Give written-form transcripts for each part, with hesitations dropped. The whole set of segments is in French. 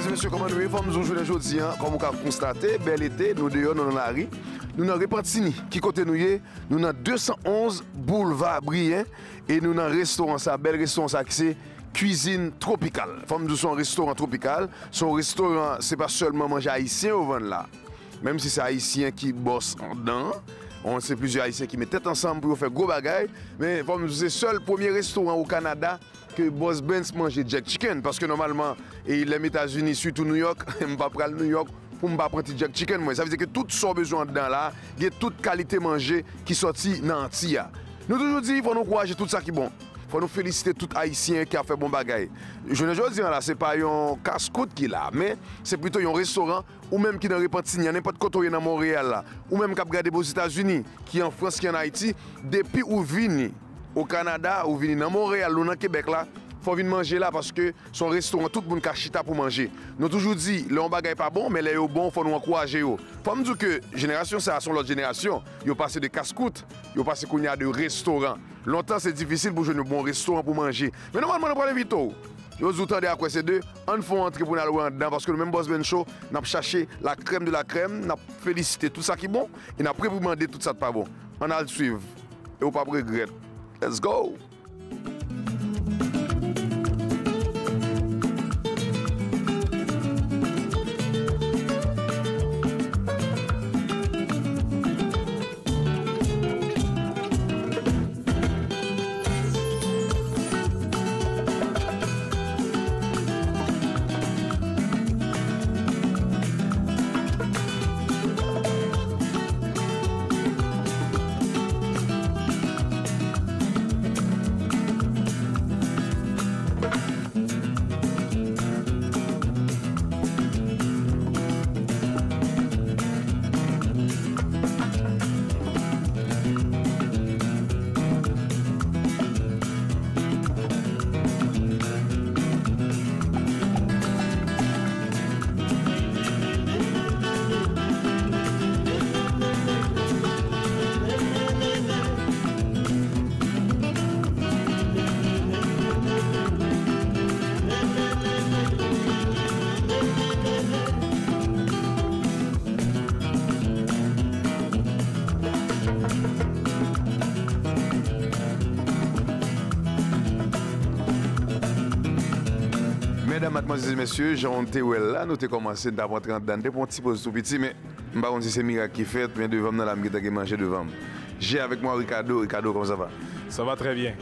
mesdames et messieurs, comment nous sommes aujourd'hui aujourd'hui, comme vous avez constaté, bel été, nous dehors, nous dans la rue. Nous dans Repentigny, qui côté nous y nous dans 211 boulevard Brien et nous dans restaurant ça, bel restaurant ça qui c'est Cuisine Tropicale. Femme de son restaurant tropical, son restaurant c'est pas seulement manger haïtien au vent là. Même si c'est haïtien qui bosse en dedans, on sait plusieurs haïtiens qui mettent tête ensemble pour faire gros bagaille, mais femme c'est le seul premier restaurant au Canada que Boss Benz mange Jack Chicken parce que normalement et les États-Unis surtout New York, on pas prendre New York pour ne pas prendre Jack Chicken. Moi. Ça veut dire que tout son besoin dedans là, il y a toute qualité manger qui sorti dans Antilles. Nous toujours dit, il faut nous encourager tout ça qui est bon. Il faut nous féliciter tout Haïtien qui a fait bon bagaille. Je ne veux dire là, ce n'est pas un casse-croûte qui est là, mais c'est plutôt un restaurant ou même qui est dans Repentigny, n'importe côté dans Montréal là, ou même qui a regardé aux États-Unis, qui est en France, qui est en Haïti, depuis où vini au Canada, ou vini dans Montréal ou dans Québec là, faut venir manger là parce que son restaurant, tout le monde a chita pour manger. Nous toujours dit, le bagay pas bon, mais les bon, faut nous encourager. Faut me dire que génération, ça sont l'autre génération. Ils ont passé de casse-croûte, ils ont passé qu'on y a de restaurants. Longtemps, c'est difficile pour jouer un bon restaurant pour manger. Mais normalement, on prend les vite. Ils ont dit après ces deux, on faut entrer pour nous aller dedans parce que le même Boss Ben Show, on a cherché la crème de la crème, on a félicité tout ça qui est bon et on a prêt pour demander tout ça de pas bon. On a le suivre et on pas regret. Let's go! Mesdames, mademoiselles et messieurs, Jean Théouel là, nous avons commencé à rentrer dedans pour un petit peu tout petit, mais je ne sais pas si c'est miracle qui fait, mais devant dans la mire qui manger devant. J'ai avec moi Ricardo. Ricardo, comment ça va? Ça va très bien.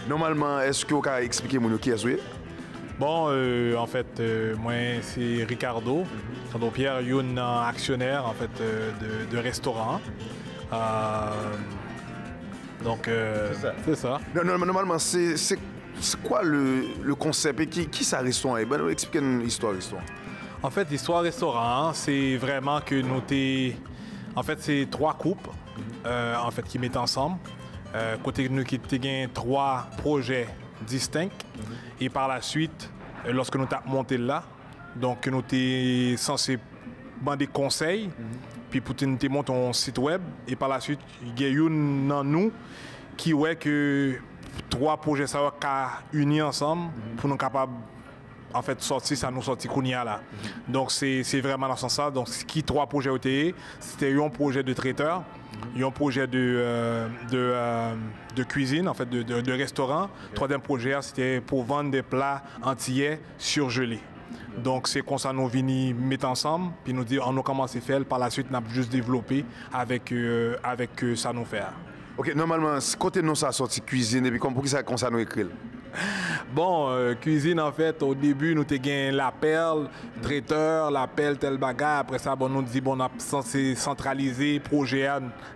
Normalement, est-ce que vous pouvez expliquer qui est-ce? Bon, en fait, moi, c'est Ricardo. Ricardo Pierre, un actionnaire en fait, de restaurant. Donc, c'est ça. Normalement, c'est quoi le concept et qui ça restaurant? Expliquez-nous l'histoire restaurant. En fait, l'histoire restaurant, c'est vraiment que nous en fait, c'est trois couples en fait, qui mettent ensemble. Côté nous qui avons trois projets distincts. Et par la suite, lorsque nous avons monté là, donc nous sommes censés demander des conseils, puis pour nous monter un site web. Et par la suite, il y a une dans nous qui ouais que trois projets ça va unis ensemble pour nous capables en fait sortir ça nous sortir Kounia là. Donc c'est vraiment dans ce sens-là. Donc qui trois projets OTE, c'était un projet de traiteur, un projet de cuisine en fait de restaurant. Troisième projet c'était pour vendre des plats antillais surgelés. Donc c'est comme ça nous venons mettre ensemble puis nous dire on a commencé à faire par la suite on a juste développé avec ça nous faire. Ok, normalement, côté nous, ça a sorti cuisine, et puis pour qui ça nous écrit? Bon, cuisine, en fait, au début, nous avons l'appel, traiteur, l'appel, tel bagage. Après ça, bon, nous dit bon, on a censé centraliser le projet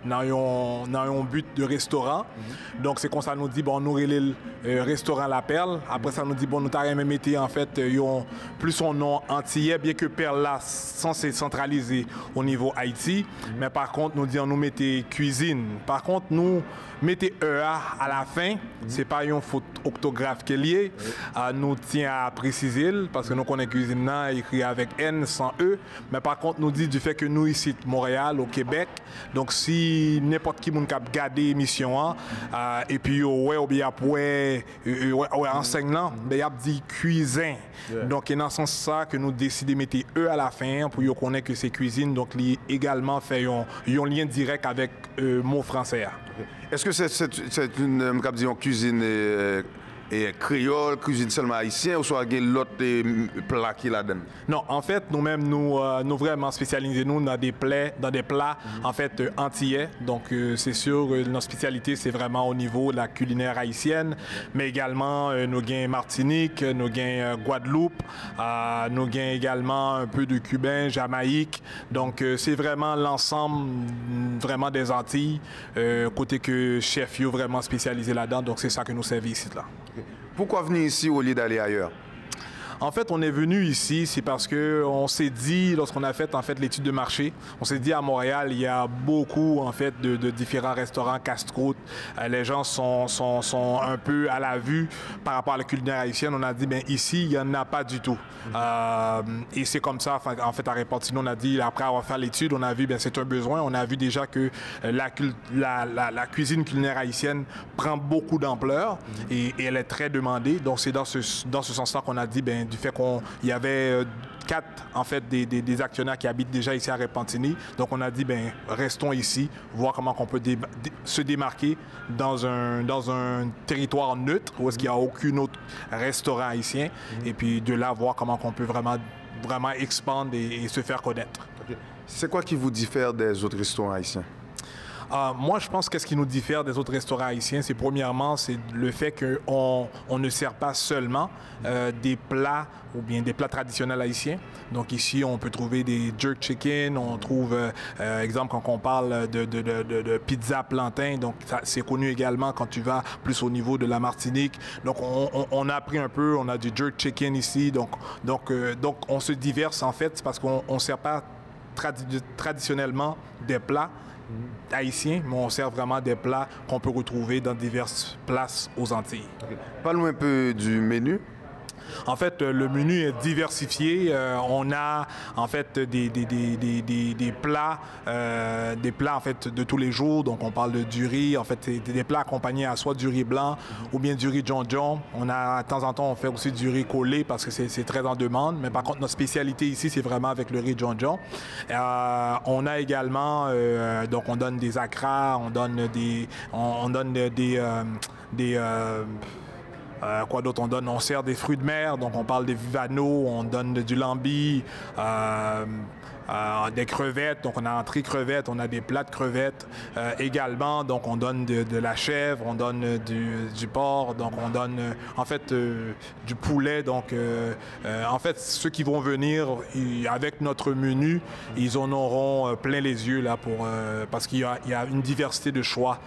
dans un but de restaurant. Donc, c'est comme ça, nous dit bon, nous relève le restaurant l'appel. Après ça, nous dit bon, nous avons même été, en fait, plus son nom antillais, bien que Perle là, censé centraliser au niveau Haïti. Mais par contre, nous disons, nous mettons cuisine. Par contre, nous mettons EA à la fin. C'est pas une faute orthographique. géographe qu'elle est, nous tient à préciser, parce que nous connaissons cuisine écrit avec N sans E, mais par contre nous dit du fait que nous ici à Montréal, au Québec, donc si n'importe qui moun k'ap gade émission et puis ouais ou bien après enseignant, ben y a dit cuisine. Donc c'est dans ce sens ça que nous décidons de mettre E à la fin pour qu'on connaître que c'est cuisine, donc il également fait un lien direct avec mot français. Est-ce que c'est une cuisine créole, cuisine seulement haïtienne, ou soit l'autre plat qui la donne? Non, en fait, nous-mêmes, nous vraiment spécialisés dans des plats en fait antillais. Donc, c'est sûr, notre spécialité, c'est vraiment au niveau de la culinaire haïtienne, mais également nous gagnons Martinique, nous gagnons Guadeloupe, nous gagnons également un peu de cubain, Jamaïque. Donc, c'est vraiment l'ensemble vraiment des Antilles, côté que chef est vraiment spécialisé là-dedans. Donc, c'est ça que nous servons ici là. Pourquoi venir ici au lieu d'aller ailleurs? En fait, on est venu ici, c'est parce qu'on s'est dit, lorsqu'on a fait, l'étude de marché, on s'est dit à Montréal, il y a beaucoup en fait, de différents restaurants casse-croûte. Les gens sont un peu à la vue par rapport à la culinaire haïtienne. On a dit, bien ici, il n'y en a pas du tout. Et c'est comme ça, en fait, à Repentigny, on a dit, après avoir fait l'étude, on a vu, bien c'est un besoin. On a vu déjà que la cuisine culinaire haïtienne prend beaucoup d'ampleur et elle est très demandée. Donc, c'est dans ce sens-là qu'on a dit, bien, du fait qu'il y avait 4 en fait, des actionnaires qui habitent déjà ici à Repentigny. Donc on a dit, ben restons ici, voir comment on peut se démarquer dans un territoire neutre où est-ce qu'il n'y a aucun autre restaurant haïtien. Et puis de là, voir comment on peut vraiment expandre et se faire connaître. Okay. C'est quoi qui vous diffère des autres restaurants haïtiens? Moi, je pense que ce qui nous diffère des autres restaurants haïtiens, c'est premièrement, c'est le fait qu'on ne sert pas seulement des plats ou bien des plats traditionnels haïtiens. Donc ici, on peut trouver des jerk chicken, on trouve, exemple, quand on parle de pizza plantain, donc c'est connu également quand tu vas plus au niveau de la Martinique. Donc on a pris un peu, on a du jerk chicken ici, donc on se diverse en fait, parce qu'on ne sert pas traditionnellement des plats haïtiens, mais on sert vraiment des plats qu'on peut retrouver dans diverses places aux Antilles. Okay. Parle-nous un peu du menu. En fait, le menu est diversifié. On a en fait des plats en fait de tous les jours. Donc, on parle du riz. En fait, c'est des plats accompagnés à soit du riz blanc ou bien du riz djon-djon. On a de temps en temps, on fait aussi du riz collé parce que c'est très en demande. Mais par contre, notre spécialité ici, c'est vraiment avec le riz djon-djon. On a également, donc, on donne des acras, on donne quoi d'autre on donne? On sert des fruits de mer, donc on parle des vivanos, on donne du lambi, des crevettes, donc on a entrée crevettes, on a des plats de crevettes également, donc on donne de la chèvre, on donne du porc, donc on donne en fait du poulet, donc en fait ceux qui vont venir avec notre menu, ils en auront plein les yeux là parce qu'il y a une diversité de choix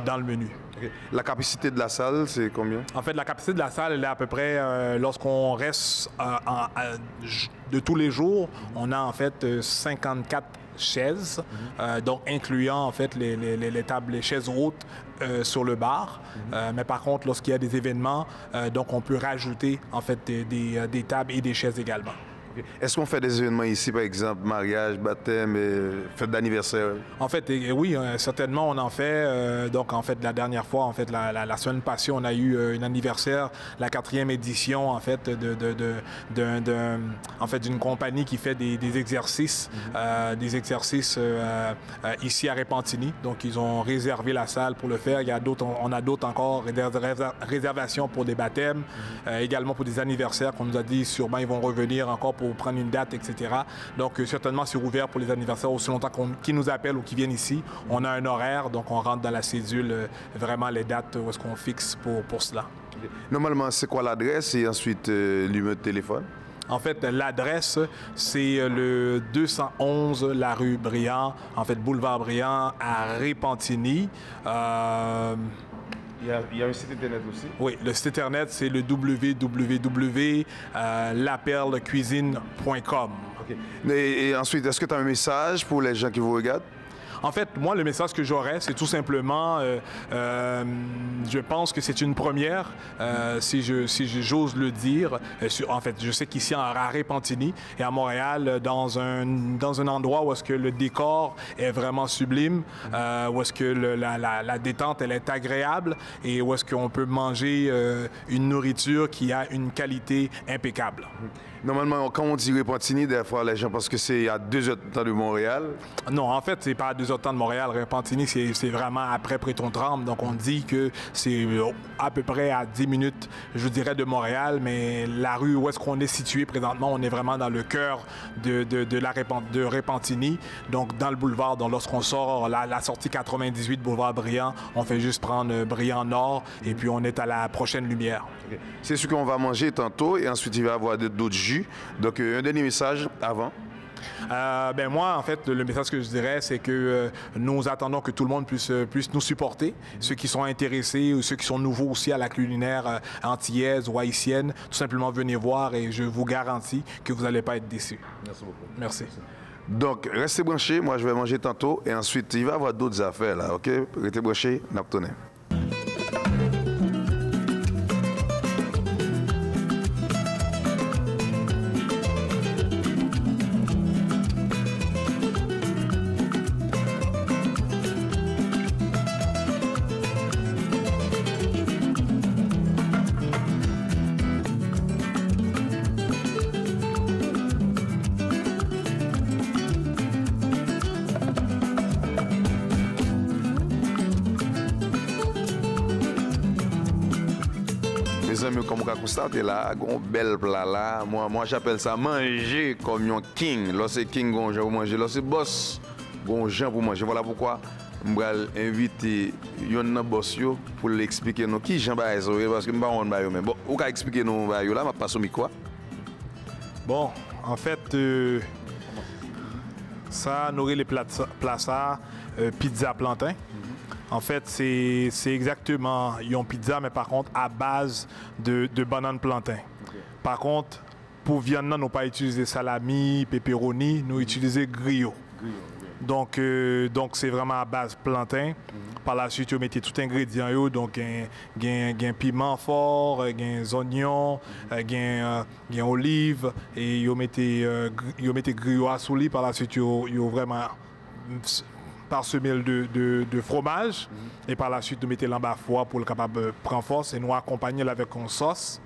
dans le menu. Okay. La capacité de la salle, c'est combien? En fait, la capacité de la salle, elle est à peu près, lorsqu'on reste de tous les jours, on a en fait 54 chaises, donc incluant en fait les tables, les chaises hautes sur le bar. Mais par contre, lorsqu'il y a des événements, donc on peut rajouter en fait des tables et des chaises également. Okay. Est-ce qu'on fait des événements ici, par exemple, mariage, baptême, fête d'anniversaire? En fait, oui, certainement, on en fait. Donc, en fait, la dernière fois, en fait, la semaine passée, on a eu un anniversaire, la 4e édition, en fait, d'une compagnie qui fait des exercices, ici à Repentigny. Donc, ils ont réservé la salle pour le faire. On a d'autres encore réservations pour des baptêmes, également pour des anniversaires qu'on nous a dit sûrement ils vont revenir encore pour prendre une date, etc. Donc, certainement, c'est ouvert pour les anniversaires aussi longtemps qu'ils nous appellent ou qu'ils viennent ici. On a un horaire, donc on rentre dans la cédule vraiment les dates où est-ce qu'on fixe pour cela. Normalement, c'est quoi l'adresse et ensuite le numéro de téléphone? En fait, l'adresse, c'est le 211 la rue Briand, en fait, boulevard Briand à Repentigny. Il y a un site internet aussi? Oui, le site internet, c'est le www.laperlecuisine.com. Okay. Et ensuite, est-ce que tu as un message pour les gens qui vous regardent? En fait, moi, le message que j'aurais, c'est tout simplement, je pense que c'est une première, si j'ose le dire. En fait, je sais qu'ici, à Repentigny et à Montréal, dans un endroit où est-ce que le décor est vraiment sublime, où est-ce que la détente, elle est agréable et où est-ce qu'on peut manger une nourriture qui a une qualité impeccable. Normalement, quand on dit Repentigny, des fois, les gens pensent que c'est à 2 heures de temps de Montréal. Non, en fait, c'est pas à 2 heures de temps de Montréal. Repentigny, c'est vraiment après Préton-Tremble. Donc, on dit que c'est à peu près à 10 minutes, je dirais, de Montréal. Mais la rue où est-ce qu'on est situé présentement, on est vraiment dans le cœur de Repentigny. Donc, dans le boulevard. Donc, lorsqu'on sort la sortie 98 boulevard Brillant, on fait juste prendre Brillant Nord et puis on est à la prochaine lumière. Okay. C'est ce qu'on va manger tantôt et ensuite il va y avoir d'autres jus. Donc, un dernier message avant. Ben moi, en fait, le message que je dirais, c'est que nous attendons que tout le monde puisse nous supporter. Ceux qui sont intéressés ou ceux qui sont nouveaux aussi à la culinaire antillaise ou haïtienne, tout simplement venez voir et je vous garantis que vous n'allez pas être déçus. Merci beaucoup. Merci. Donc, restez branchés. Moi, je vais manger tantôt et ensuite, il va y avoir d'autres affaires là, OK? Restez branchés, n'abtenez. Mes amis, comme vous constatez là, un bel plat là, moi j'appelle ça manger comme un king. Lorsque king, vous manger. Lorsque boss, gens pour manger. Voilà pourquoi je vais inviter un boss pour l'expliquer nous qui Jean Baez parce que je ne sais pas mais bon, vous pouvez expliquer nous là, je passe au micro. Bon, en fait, ça nourrit les plats ça, pizza plantain. En fait, c'est exactement une pizza, mais par contre, à base de banane plantain. Okay. Par contre, pour viande, nous n'avons pas utilisé salami, pepperoni, nous utilisons griot. Donc, c'est vraiment à base plantain. Par la suite, vous mettez tout ingrédient, donc un piment fort, un oignon, un olive, et vous mettez griot à soulis. Par la suite, vous vraiment parsemé de fromage et par la suite nous mettons l'embaffoir pour le capable de prendre force et nous accompagner avec une sauce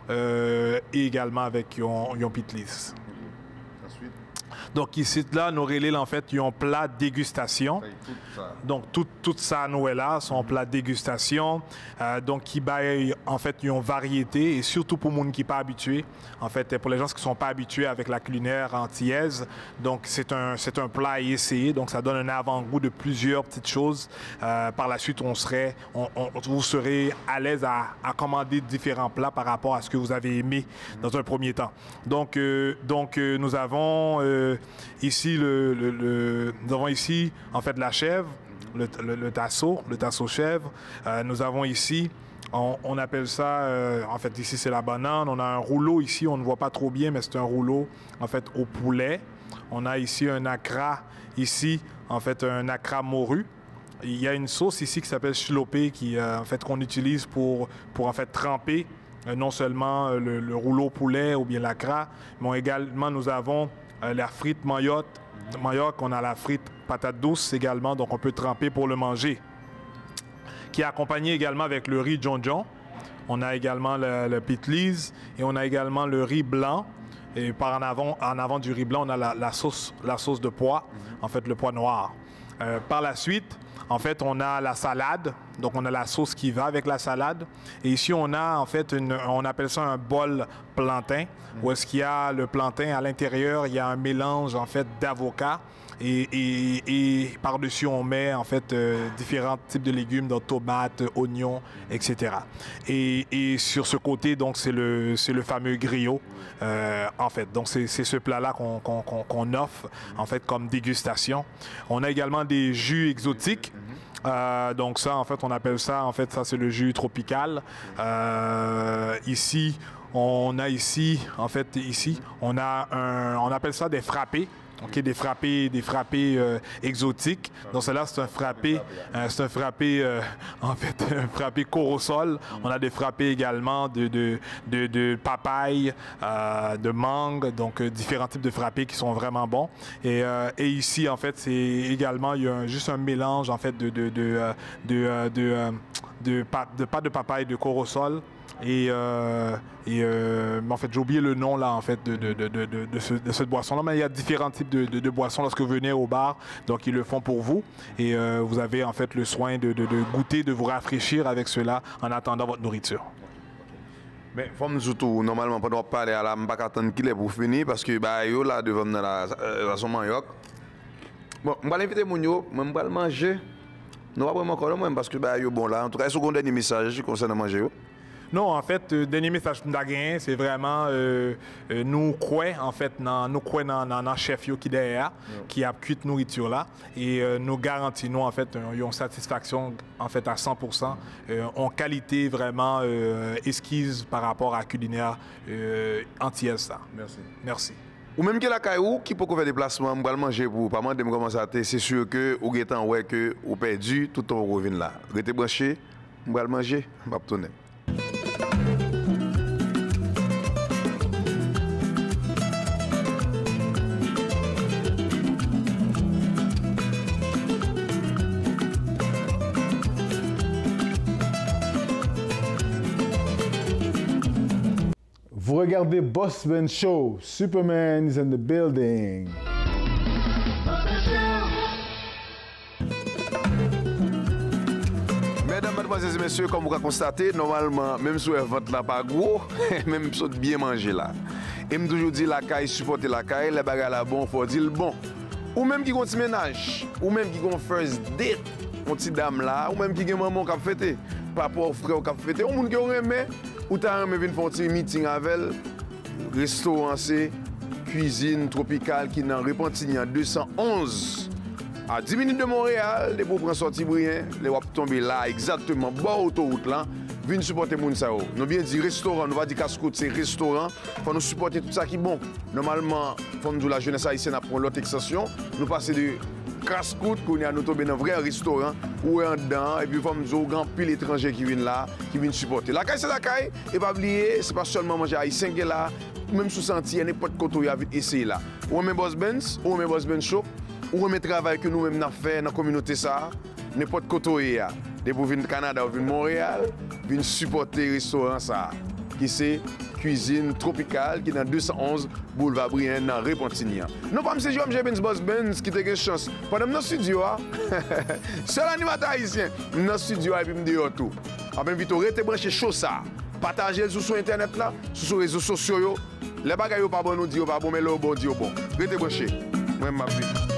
et également avec un pitlis. Donc ici là nous relèvons en fait un plat dégustation. Donc tout ça nous est là, son plat dégustation donc qui baille en fait une variété et surtout pour les gens qui ne sont pas habitués. En fait pour les gens qui ne sont pas habitués avec la culinaire antillaise, donc c'est un plat à essayer, donc ça donne un avant-goût de plusieurs petites choses. Par la suite vous serez à l'aise à commander différents plats par rapport à ce que vous avez aimé dans un premier temps. Donc nous avons ici nous avons ici en fait la chèvre, le tasso chèvre. Nous avons ici, on appelle ça, en fait ici c'est la banane. On a un rouleau ici, on ne voit pas trop bien, mais c'est un rouleau en fait au poulet. On a ici un acra, ici en fait un acra morue. Il y a une sauce ici qui s'appelle chilopé qui en fait qu'on utilise pour en fait tremper non seulement le rouleau poulet ou bien l'acra, mais également nous avons la frite mayotte, on a la frite patate douce également, donc on peut tremper pour le manger. Qui est accompagné également avec le riz John. On a également le pitlis et on a également le riz blanc. Et en avant du riz blanc, on a la sauce de pois, en fait le pois noir. Par la suite, en fait, on a la salade, donc on a la sauce qui va avec la salade. Et ici, on a en fait, on appelle ça un bol plantain, où est-ce qu'il y a le plantain à l'intérieur, il y a un mélange en fait d'avocat. Et par-dessus, on met en fait différents types de légumes, donc tomates, oignons, etc. Et sur ce côté, donc c'est le fameux griot, en fait. Donc c'est ce plat-là qu'on offre en fait comme dégustation. On a également des jus exotiques. Donc ça, en fait, on appelle ça, en fait, ça c'est le jus tropical. Ici, on a ici, en fait, ici, on appelle ça des frappés. Okay, des frappés exotiques. Donc cela, c'est un frappé en fait, un frappé corosol. On a des frappés également de papaye, de mangue, donc différents types de frappés qui sont vraiment bons. Et ici, en fait, c'est également, il y a juste un mélange en fait pas de papaye, de corosol. Mais en fait, j'ai oublié le nom là en fait de cette boisson-là. Mais il y a différents types de boissons lorsque vous venez au bar, donc ils le font pour vous. Et vous avez en fait le soin de goûter, de vous rafraîchir avec cela en attendant votre nourriture. Mais faut surtout normalement pendant parler à la m'pas attendre qu'il est pour finir parce que bah yo là devant la son manioc. Bon, on va l'inviter mon yo, on va le manger. Nous va vraiment encore moi parce que bah yo bon là en tout cas est-ce qu'on dernier message concernant manger yo? Non, en fait, le dernier message que nous avons, c'est vraiment nous croyons en fait dans le chef qui est derrière, qui a cuit nourriture là, et nous garantissons en fait une satisfaction en fait à 100%, en qualité vraiment esquisse par rapport à culinaire entière ça. Merci. Merci. Ou même que la caillou qui peut faire des déplacements, on va manger pour pas demander comment ça c'est sûr que ou getan ouais que ou perdu tout ton revient là. Restez branché, on va manger, on va tourner. Vous regardez Boss Ben Show. Superman is in the building. Mesdames, mademoiselles et messieurs, comme vous avez constaté, normalement, même si vous votre là pas gros, même si vous bien manger là. Et me toujours dit la caille, supporter la caille, les bagages là bon, faut dire le bon. Ou même qui ont petit ménage, ou même qui ont first date, une petite dame là, ou même qui ont maman qui a fêté, papa ou frère qui a fêté, ou monde qui ont aimé, ou t'as aimé venir faire un petit meeting avec elle, restaurant c'est cuisine tropicale qui est dans Repentigny 211. À 10 minutes de Montréal, les pour prendre sortie Brien, les wap tomber là exactement bord autoroute là, venir supporter moun sa yo. Nous bien dit restaurant, nous va dire casse-croûte c'est restaurant, faut nous supporter tout ça qui est bon. Normalement, faut nous la jeunesse haïtienne a prendre l'autre extension, nous passer de casse-croûte qu'on a nous tomber dans un vrai restaurant où est en dedans et puis faut nous grand pile étranger qui viennent là, qui viennent supporter. La caille c'est la caille et pas oublier, c'est pas seulement manger haïtien qui est là, même sous senti n'importe côté y a essayer là. Ou même Boss Benz, ou même Boss Ben Show. Ou remet travail que nous-mêmes avons fait dans la communauté, ça, n'importe côté. Des pour venir au Canada ou venir Montréal, venir supporter le restaurant, ça, qui c'est cuisine tropicale, qui est dans 211 boulevard Brien, dans Repentigny. Non, pas M. J. Benz Boss Benz qui a une chance. Pendant dans le studio, seul animateur haïtien, dans le studio, et puis me dit tout. Après, vite, restez branché chaud ça. Partagez sur Internet là, sur les réseaux sociaux. Les bagages pas bon, nous disons pas bon, mais le bon, dit bon. Restez branché. Moi, je m'appelle.